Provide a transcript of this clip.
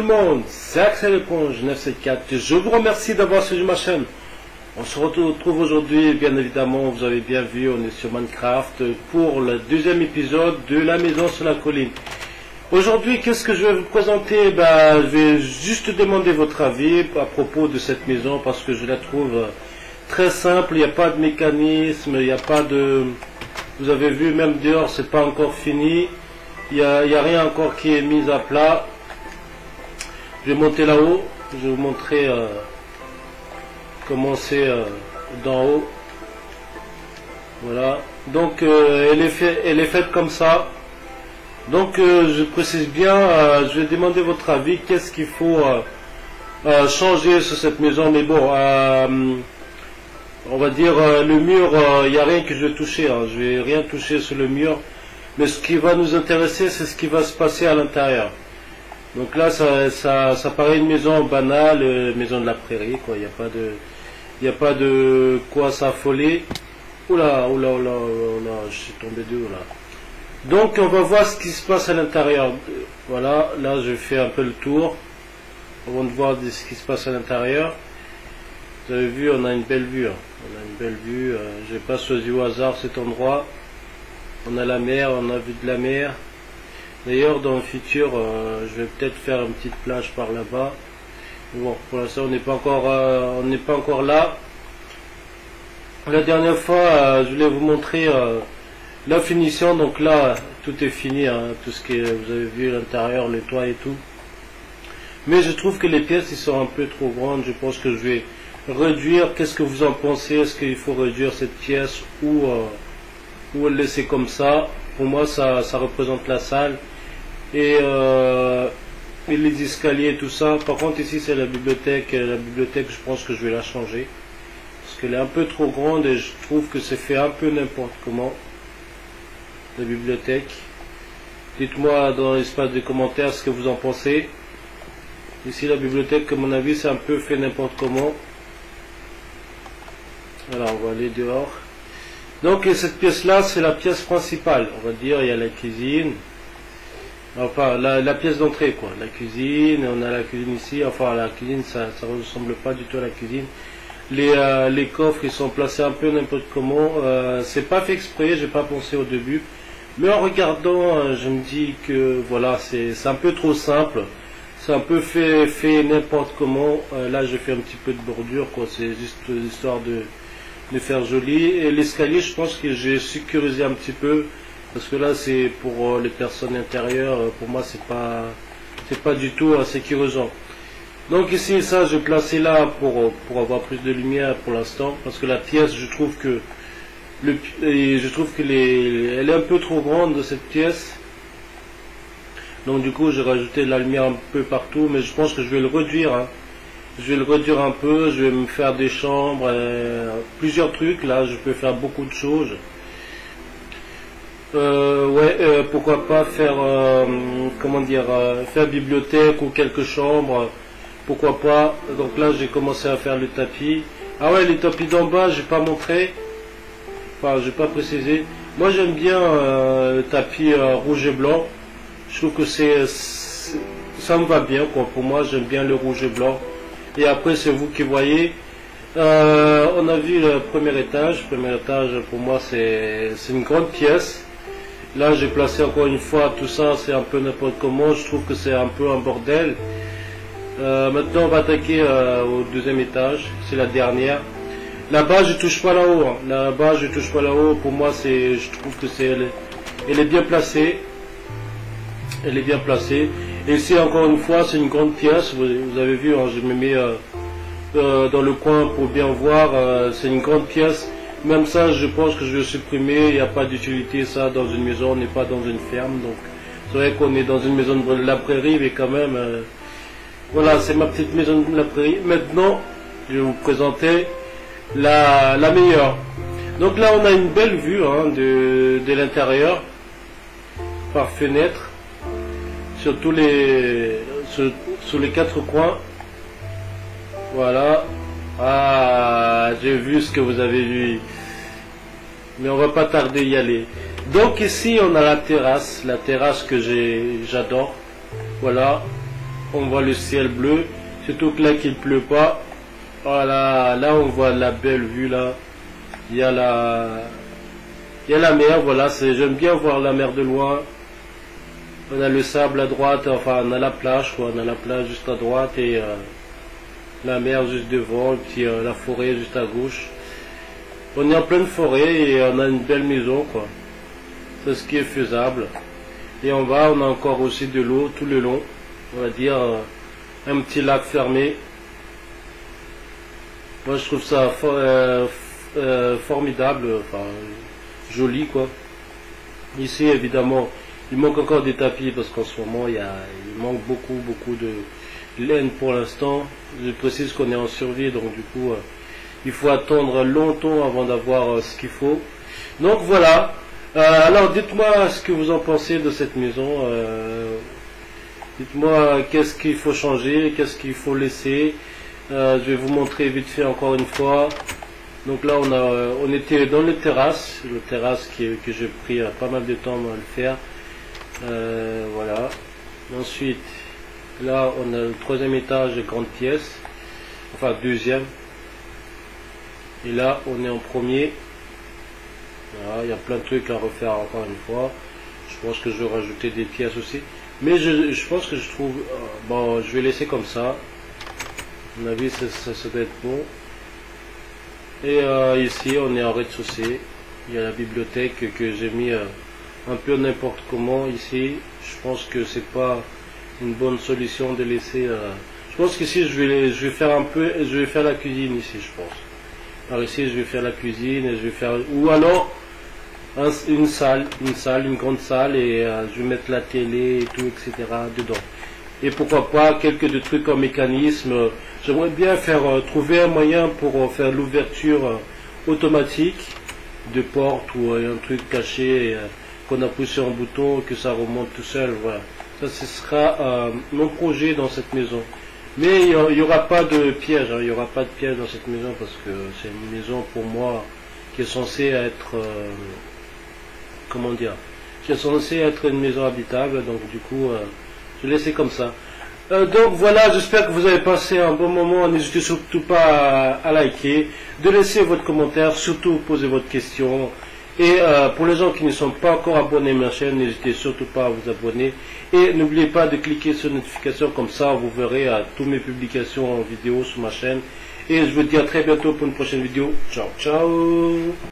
tout le monde, c'est Axel Éponge 974. Je vous remercie d'avoir suivi ma chaîne. On se retrouve aujourd'hui, bien évidemment, vous avez bien vu, on est sur Minecraft pour le deuxième épisode de la maison sur la colline. Aujourd'hui, qu'est-ce que je vais vous présenter? Je vais juste demander votre avis à propos de cette maison parce que je la trouve très simple, il n'y a pas de mécanisme, il n'y a pas de... Vous avez vu, même dehors, c'est pas encore fini. Il n'y a rien encore qui est mis à plat. Je vais monter là-haut. Je vais vous montrer comment c'est d'en haut. Voilà. Donc elle est faite comme ça. Donc je précise bien, je vais demander votre avis. Qu'est-ce qu'il faut changer sur cette maison? Mais bon, on va dire le mur, il n'y a rien que je vais toucher. Je vais rien toucher sur le mur. Mais ce qui va nous intéresser, c'est ce qui va se passer à l'intérieur. Donc là, ça paraît une maison banale, maison de la prairie, quoi. Il n'y a pas de quoi s'affoler. Oula, je suis tombé de haut là. Donc on va voir ce qui se passe à l'intérieur. Voilà, là je fais un peu le tour. Avant de voir ce qui se passe à l'intérieur. Vous avez vu, on a une belle vue. On a une belle vue. Je n'ai pas choisi au hasard cet endroit. On a la mer, on a vu de la mer. D'ailleurs, dans le futur, je vais peut-être faire une petite plage par là-bas. Bon, pour l'instant, on n'est pas encore là. La dernière fois, je voulais vous montrer la finition. Donc là, tout est fini, tout ce que vous avez vu à l'intérieur, les toits et tout. Mais je trouve que les pièces, ils sont un peu trop grandes. Je pense que je vais réduire. Qu'est-ce que vous en pensez? Est-ce qu'il faut réduire cette pièce ou le laisser comme ça? Pour moi, ça représente la salle. Et les escaliers et tout ça. Par contre, ici, c'est la bibliothèque. La bibliothèque, je pense que je vais la changer. Parce qu'elle est un peu trop grande et je trouve que c'est fait un peu n'importe comment. La bibliothèque. Dites-moi dans l'espace des commentaires ce que vous en pensez. Ici, la bibliothèque, à mon avis, c'est un peu fait n'importe comment. Alors, on va aller dehors. Donc cette pièce-là, c'est la pièce principale. On va dire, il y a la cuisine. Enfin, la pièce d'entrée, quoi. La cuisine, on a la cuisine ici. Enfin, la cuisine, ça ne ressemble pas du tout à la cuisine. Les coffres, ils sont placés un peu n'importe comment. C'est pas fait exprès, j'ai pas pensé au début. Mais en regardant, je me dis que, voilà, c'est un peu trop simple. C'est un peu fait n'importe comment. Là, j'ai fait un petit peu de bordure, quoi. C'est juste l'histoire de faire joli. Et l'escalier, je pense que j'ai sécurisé un petit peu parce que là c'est pour les personnes intérieures. Pour moi, c'est pas du tout sécurisant. Donc ici, ça j'ai placé là pour avoir plus de lumière pour l'instant, parce que la pièce, je trouve que elle est un peu trop grande de cette pièce. Donc du coup, j'ai rajouté de la lumière un peu partout, mais je pense que je vais le réduire. Je vais le réduire un peu, je vais me faire des chambres, plusieurs trucs. Là, je peux faire beaucoup de choses. Pourquoi pas faire, faire bibliothèque ou quelques chambres. Pourquoi pas. Donc là, j'ai commencé à faire le tapis. Ah ouais, les tapis d'en bas, j'ai pas montré. Enfin, j'ai pas précisé. Moi, j'aime bien le tapis rouge et blanc. Je trouve que ça me va bien, quoi. Pour moi, j'aime bien le rouge et blanc. Et après, c'est vous qui voyez. On a vu le premier étage. Le premier étage, pour moi, c'est une grande pièce. Là, j'ai placé encore une fois tout ça. C'est un peu n'importe comment. Je trouve que c'est un peu un bordel. Maintenant, on va attaquer au deuxième étage. C'est la dernière. Là-bas, je touche pas là-haut. Là-bas, je touche pas là-haut. Pour moi, je trouve que elle est bien placée. Elle est bien placée. Et ici, encore une fois, c'est une grande pièce. Vous avez vu, je me mets dans le coin pour bien voir. C'est une grande pièce. Même ça, je pense que je vais supprimer. Il n'y a pas d'utilité, ça, dans une maison. On n'est pas dans une ferme. Donc, c'est vrai qu'on est dans une maison de la prairie, mais quand même, voilà, c'est ma petite maison de la prairie. Maintenant, je vais vous présenter la meilleure. Donc là, on a une belle vue de l'intérieur par fenêtre. Sur les quatre coins. Voilà. Ah, j'ai vu ce que vous avez vu. Mais on va pas tarder à y aller. Donc ici on a la terrasse que j'adore. Voilà. on voit le ciel bleu, surtout que là qu'il pleut pas. Voilà, là on voit la belle vue là. Il y a la mer, voilà, j'aime bien voir la mer de loin. On a le sable à droite, enfin on a la plage quoi, on a la plage juste à droite et la mer juste devant, et puis la forêt juste à gauche. On est en pleine forêt et on a une belle maison quoi. C'est ce qui est faisable. Et en bas on a encore aussi de l'eau tout le long, on va dire un petit lac fermé. Moi je trouve ça formidable, enfin joli quoi. Ici évidemment il manque encore des tapis parce qu'en ce moment il manque beaucoup de laine pour l'instant. Je précise qu'on est en survie, donc du coup il faut attendre longtemps avant d'avoir ce qu'il faut. Donc voilà. Alors dites-moi ce que vous en pensez de cette maison. Dites-moi qu'est-ce qu'il faut changer, qu'est-ce qu'il faut laisser. Je vais vous montrer vite fait encore une fois. Donc là on était dans le terrasse que j'ai pris pas mal de temps à le faire. Voilà. Ensuite là on a le troisième étage, grande pièce, enfin deuxième. Et là on est en premier. Voilà, il y a plein de trucs à refaire encore une fois. Je pense que je vais rajouter des pièces aussi. Mais je pense que je trouve... bon, je vais laisser comme ça. À mon avis, ça doit être bon. Et ici, on est en rez-de-chaussée. Il y a la bibliothèque que j'ai mis un peu n'importe comment ici. Je pense que c'est pas une bonne solution de laisser... je pense qu'ici, je vais faire je vais faire la cuisine ici, je pense. Alors ici, je vais faire la cuisine et je vais faire... Ou alors... une grande salle et je vais mettre la télé et tout, etc. dedans. Et pourquoi pas quelques trucs en mécanisme. J'aimerais bien trouver un moyen pour faire l'ouverture automatique de porte ou un truc caché qu'on appuie sur un bouton que ça remonte tout seul. Voilà. Ça, ce sera mon projet dans cette maison. Mais il n'y aura pas de piège, hein. Il n'y aura pas de piège dans cette maison parce que c'est une maison pour moi qui est censée être... comment dire, c'est censé être une maison habitable, donc du coup je vais laisser comme ça. Donc voilà, j'espère que vous avez passé un bon moment. N'hésitez surtout pas à liker, de laisser votre commentaire, surtout poser votre question. Et pour les gens qui ne sont pas encore abonnés à ma chaîne, n'hésitez surtout pas à vous abonner. Et n'oubliez pas de cliquer sur notification, comme ça vous verrez toutes mes publications en vidéo sur ma chaîne. Et je vous dis à très bientôt pour une prochaine vidéo. Ciao, ciao!